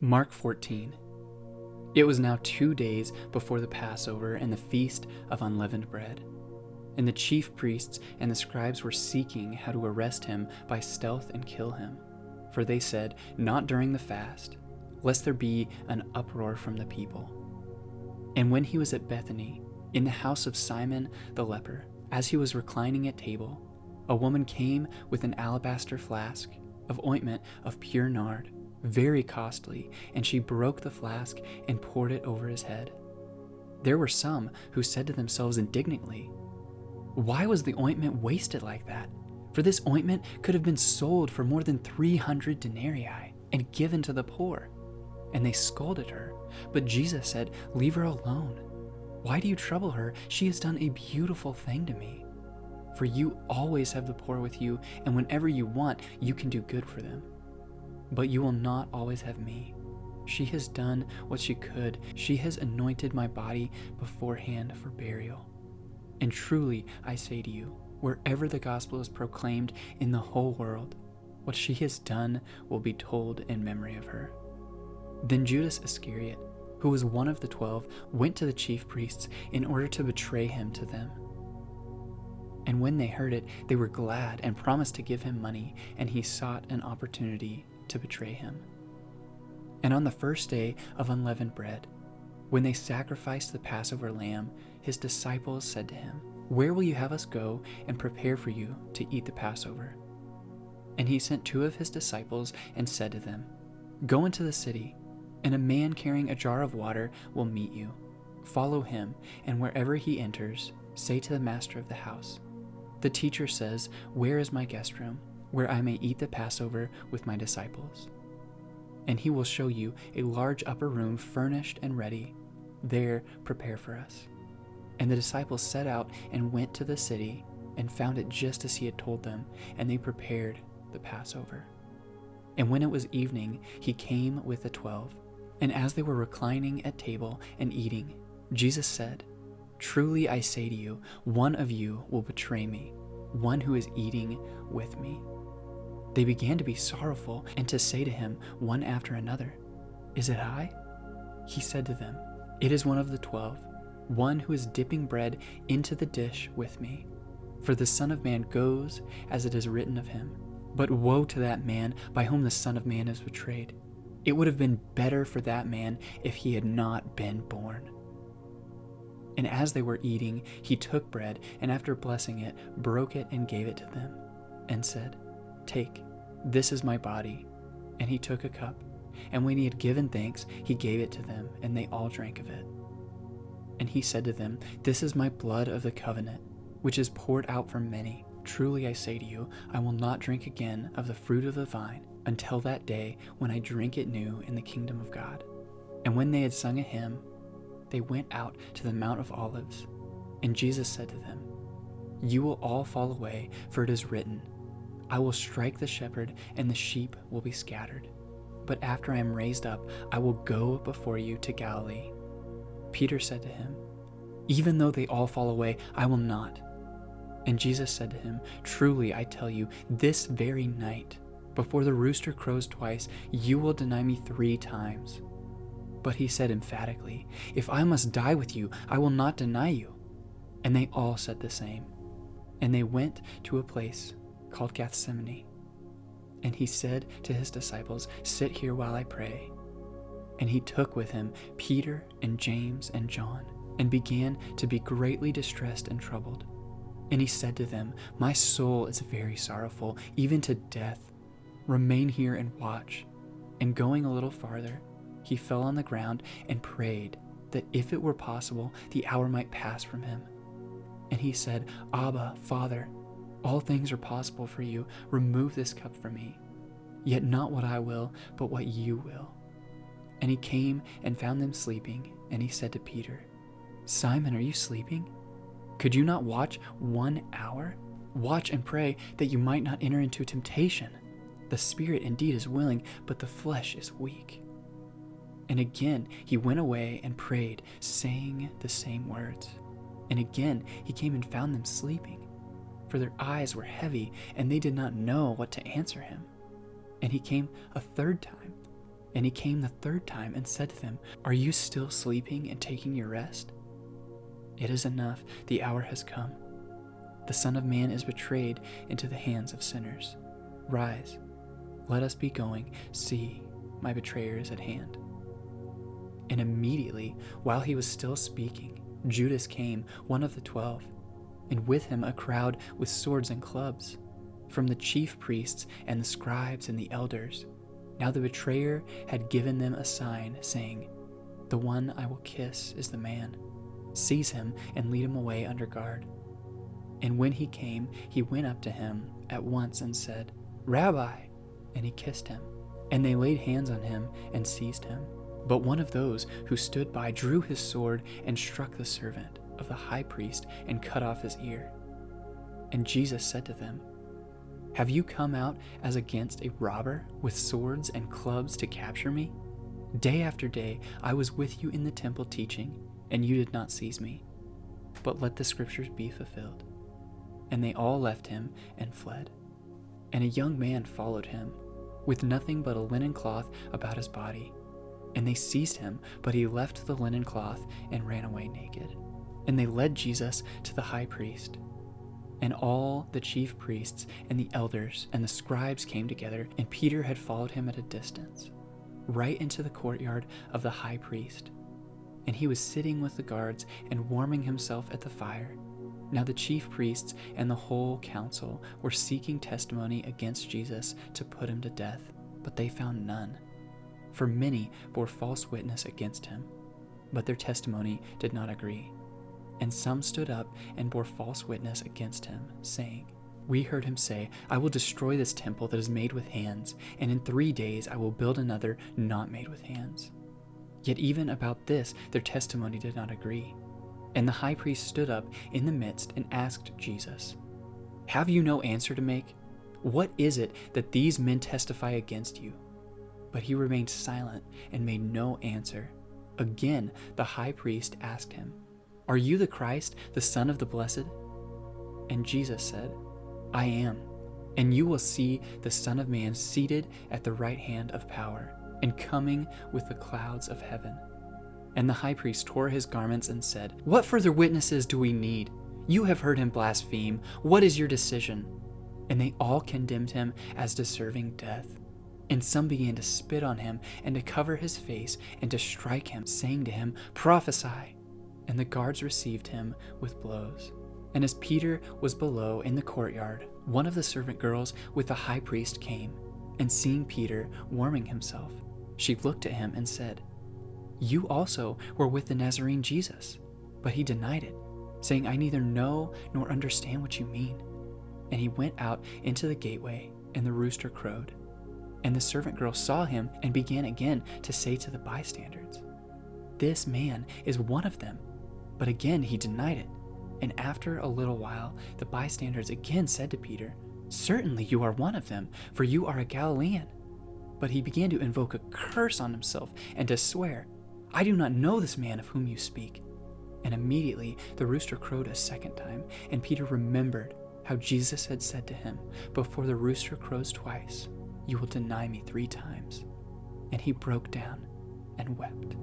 Mark 14. It was now 2 days before the Passover and the feast of unleavened bread. And the chief priests and the scribes were seeking how to arrest him by stealth and kill him. For they said, "Not during the fast, lest there be an uproar from the people." And when he was at Bethany, in the house of Simon the leper, as he was reclining at table, a woman came with an alabaster flask of ointment of pure nard, very costly, and she broke the flask and poured it over his head. There were some who said to themselves indignantly, "Why was the ointment wasted like that? For this ointment could have been sold for more than 300 denarii and given to the poor." And they scolded her. But Jesus said, "Leave her alone. Why do you trouble her? She has done a beautiful thing to me. For you always have the poor with you, and whenever you want, you can do good for them. But you will not always have me. She has done what she could. She has anointed my body beforehand for burial. And truly, I say to you, wherever the gospel is proclaimed in the whole world, what she has done will be told in memory of her." Then Judas Iscariot, who was one of the 12, went to the chief priests in order to betray him to them. And when they heard it, they were glad and promised to give him money, and he sought an opportunity to betray him. And on the first day of unleavened bread, when they sacrificed the Passover lamb, his disciples said to him, "Where will you have us go and prepare for you to eat the Passover?" And he sent 2 of his disciples and said to them, "Go into the city, and a man carrying a jar of water will meet you. Follow him, and wherever he enters, say to the master of the house, 'The teacher says, where is my guest room, where I may eat the Passover with my disciples?' And he will show you a large upper room furnished and ready. There prepare for us." And the disciples set out and went to the city and found it just as he had told them, and they prepared the Passover. And when it was evening, he came with the 12. And as they were reclining at table and eating, Jesus said, "Truly I say to you, one of you will betray me, one who is eating with me." They began to be sorrowful and to say to him one after another, "Is it I?" He said to them, "It is one of the 12, one who is dipping bread into the dish with me. For the Son of Man goes as it is written of him. But woe to that man by whom the Son of Man is betrayed. It would have been better for that man if he had not been born." And as they were eating, he took bread, and after blessing it, broke it and gave it to them, and said, "Take, this is my body." And he took a cup, and when he had given thanks, he gave it to them, and they all drank of it. And he said to them, "This is my blood of the covenant, which is poured out for many. Truly I say to you, I will not drink again of the fruit of the vine until that day when I drink it new in the kingdom of God." And when they had sung a hymn, they went out to the Mount of Olives. And Jesus said to them, "You will all fall away, for it is written, I will strike the shepherd, and the sheep will be scattered. But after I am raised up, I will go before you to Galilee." Peter said to him, "Even though they all fall away, I will not." And Jesus said to him, "Truly I tell you, this very night, before the rooster crows twice, you will deny me 3 times. But he said emphatically, "If I must die with you, I will not deny you." And they all said the same. And they went to a place called Gethsemane. And he said to his disciples, "Sit here while I pray." And he took with him Peter and James and John, and began to be greatly distressed and troubled. And he said to them, "My soul is very sorrowful, even to death. Remain here and watch." And going a little farther, he fell on the ground and prayed that if it were possible, the hour might pass from him. And he said, "Abba, Father, all things are possible for you. Remove this cup from me. Yet not what I will, but what you will." And he came and found them sleeping, and he said to Peter, "Simon, are you sleeping? Could you not watch 1 hour? Watch and pray that you might not enter into temptation. The spirit indeed is willing, but the flesh is weak." And again he went away and prayed, saying the same words. And again he came and found them sleeping, for their eyes were heavy, and they did not know what to answer him. And he came a third time And he came the third time and said to them, "Are you still sleeping and taking your rest? It is enough, the hour has come. The Son of Man is betrayed into the hands of sinners. Rise, let us be going. See, my betrayer is at hand." And immediately, while he was still speaking, Judas came, one of the 12, and with him a crowd with swords and clubs, from the chief priests and the scribes and the elders. Now the betrayer had given them a sign, saying, "The one I will kiss is the man. Seize him and lead him away under guard." And when he came, he went up to him at once and said, "Rabbi," and he kissed him. And they laid hands on him and seized him. But one of those who stood by drew his sword and struck the servant of the high priest and cut off his ear. And Jesus said to them, "Have you come out as against a robber with swords and clubs to capture me? Day after day I was with you in the temple teaching, and you did not seize me. But let the scriptures be fulfilled." And they all left him and fled. And a young man followed him, with nothing but a linen cloth about his body. And they seized him, but he left the linen cloth and ran away naked. And they led Jesus to the high priest. And all the chief priests and the elders and the scribes came together, and Peter had followed him at a distance, right into the courtyard of the high priest. And he was sitting with the guards and warming himself at the fire. Now the chief priests and the whole council were seeking testimony against Jesus to put him to death, but they found none. For many bore false witness against him, but their testimony did not agree. And some stood up and bore false witness against him, saying, "We heard him say, 'I will destroy this temple that is made with hands, and in 3 days I will build another not made with hands.' Yet even about this their testimony did not agree. And the high priest stood up in the midst and asked Jesus, 'Have you no answer to make? What is it that these men testify against you?' But he remained silent and made no answer. Again the high priest asked him, 'Are you the Christ, the Son of the Blessed?' And Jesus said, 'I am, and you will see the Son of Man seated at the right hand of power, and coming with the clouds of heaven.' And the high priest tore his garments and said, 'What further witnesses do we need? You have heard him blaspheme. What is your decision?' And they all condemned him as deserving death. And some began to spit on him and to cover his face and to strike him, saying to him, 'Prophesy!' And the guards received him with blows. And as Peter was below in the courtyard, one of the servant girls with the high priest came, and seeing Peter warming himself, she looked at him and said, 'You also were with the Nazarene Jesus.' But he denied it, saying, 'I neither know nor understand what you mean.' And he went out into the gateway, and the rooster crowed. And the servant girl saw him and began again to say to the bystanders, 'This man is one of them.' But again he denied it. And after a little while, the bystanders again said to Peter, 'Certainly you are one of them, for you are a Galilean.' But he began to invoke a curse on himself and to swear, 'I do not know this man of whom you speak.' And immediately the rooster crowed a second time, and Peter remembered how Jesus had said to him, 'Before the rooster crows twice, you will deny me 3 times.' And he broke down and wept.